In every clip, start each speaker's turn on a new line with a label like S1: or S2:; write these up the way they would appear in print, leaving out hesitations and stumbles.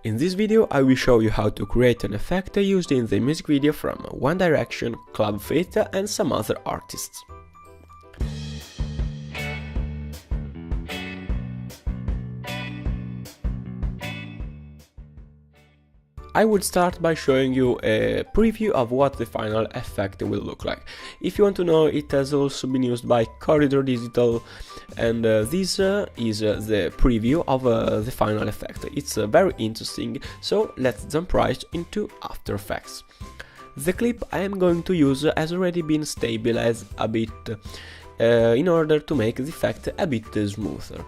S1: In this video I will show you how to create an effect used in the music video from One Direction, Club Fit and some other artists. I would start by showing you a preview of what the final effect will look like. If you want to know, it has also been used by Corridor Digital, and this is the preview of the final effect. It's very interesting, so let's jump right into After Effects. The clip I am going to use has already been stabilized a bit in order to make the effect a bit smoother.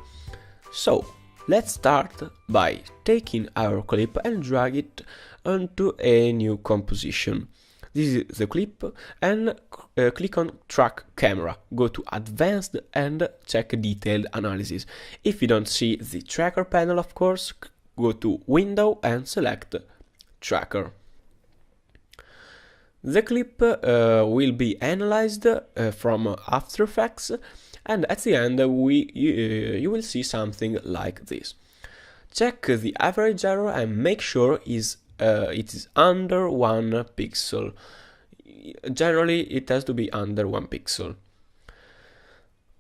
S1: So let's start by taking our clip and drag it onto a new composition. This is the clip, and click on Track Camera, go to Advanced and check Detailed Analysis. If you don't see the Tracker panel, of course, go to Window and select Tracker. The clip will be analyzed from After Effects, and at the end you will see something like this. Check the average error and make sure it is under 1 pixel. Generally it has to be under 1 pixel.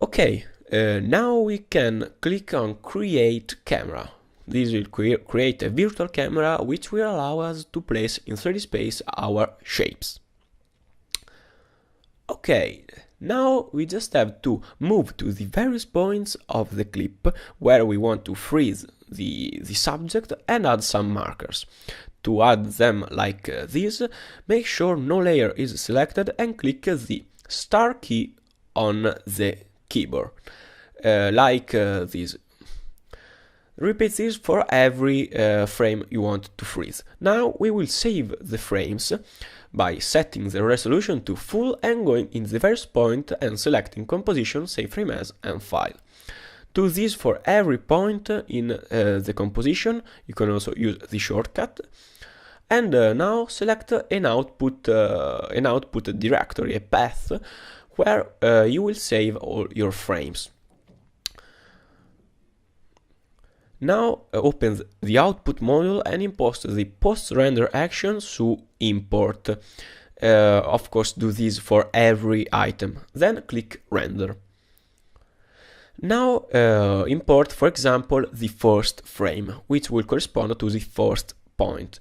S1: Okay, now we can click on Create Camera. This will create a virtual camera which will allow us to place in 3D space our shapes. Okay, now we just have to move to the various points of the clip where we want to freeze the subject and add some markers. To add them like this, make sure no layer is selected and click the star key on the keyboard, like this. Repeat this for every frame you want to freeze. Now we will save the frames by setting the resolution to full and going in the various point and selecting Composition, Save Frame As and File. Do this for every point in the composition. You can also use the shortcut. And now select an output directory, a path, where you will save all your frames. Now open the output module and import the post-render action to import. Of course, do this for every item. Then click Render. Now import, for example, the first frame, which will correspond to the first point.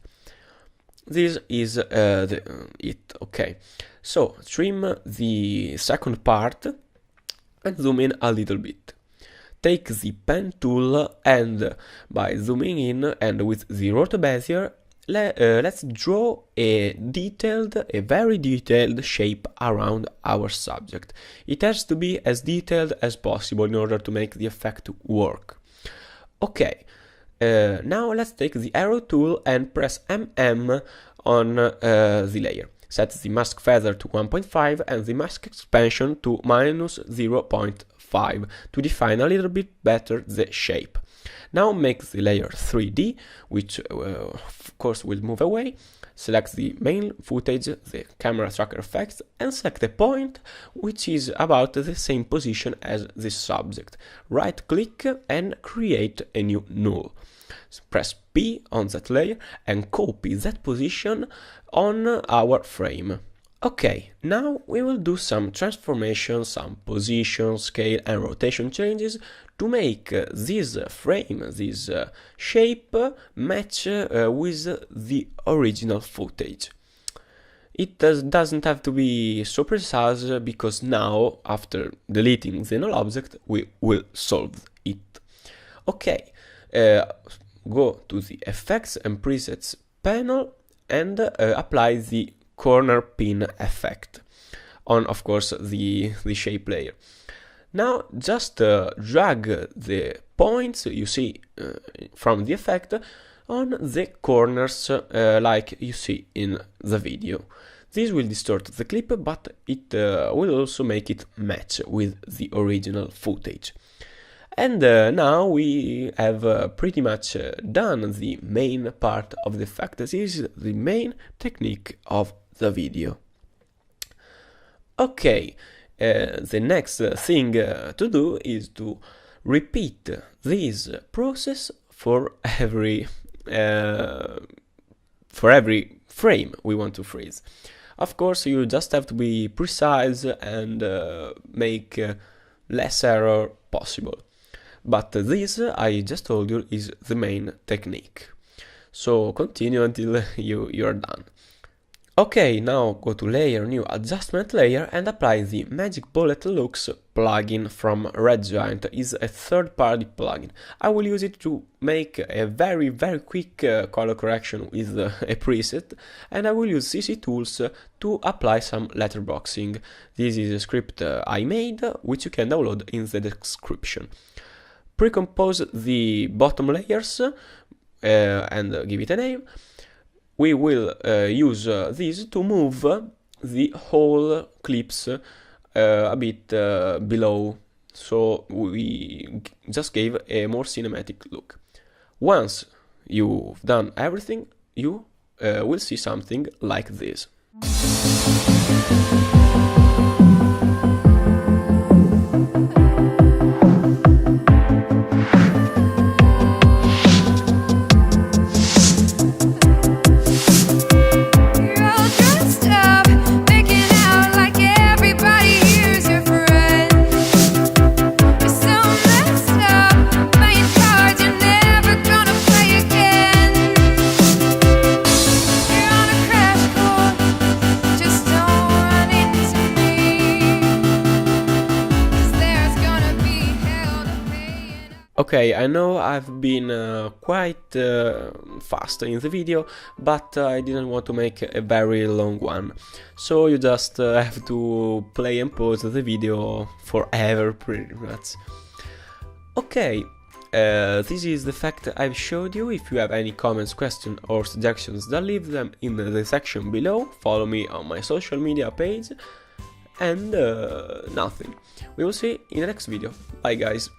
S1: This is it. Okay, so trim the second part and zoom in a little bit. Take the pen tool and by zooming in and with the roto bezier, let's draw a very detailed shape around our subject. It has to be as detailed as possible in order to make the effect work. Okay, now let's take the arrow tool and press MM on the layer. Set the mask feather to 1.5 and the mask expansion to -0.5 to define a little bit better the shape. Now make the layer 3D, which of course will move away. Select the main footage, the camera tracker effects, and select a point which is about the same position as the subject. Right click and create a new null. Press P on that layer and copy that position on our frame. Okay, now we will do some transformation, some position, scale and rotation changes to make this frame, this shape match with the original footage. It doesn't have to be so precise because now, after deleting the null object, we will solve it. Okay, go to the Effects and Presets panel and apply the corner pin effect on, of course, the shape layer. Now just drag the points you see from the effect on the corners like you see in the video. This will distort the clip, but it will also make it match with the original footage. And now we have pretty much done the main part of the effect. This is the main technique of the video. Okay, the next thing to do is to repeat this process for every for every frame we want to freeze. Of course, you just have to be precise and make less error possible. But this, I just told you, is the main technique. So continue until you're done. Okay, now go to Layer, New Adjustment Layer and apply the Magic Bullet Looks plugin from Red Giant. It's a third-party plugin. I will use it to make a very quick color correction with a preset, and I will use CC Tools to apply some letterboxing. This is a script I made, which you can download in the description. Pre-compose the bottom layers and give it a name. We will use this to move the whole clips a bit below, so we just gave a more cinematic look. Once you've done everything, you will see something like this. Okay, I know I've been quite fast in the video, but I didn't want to make a very long one. So you just have to play and pause the video forever, pretty much. Okay, this is the fact I've showed you. If you have any comments, questions or suggestions, then leave them in the section below. Follow me on my social media page. And nothing. We will see in the next video. Bye guys.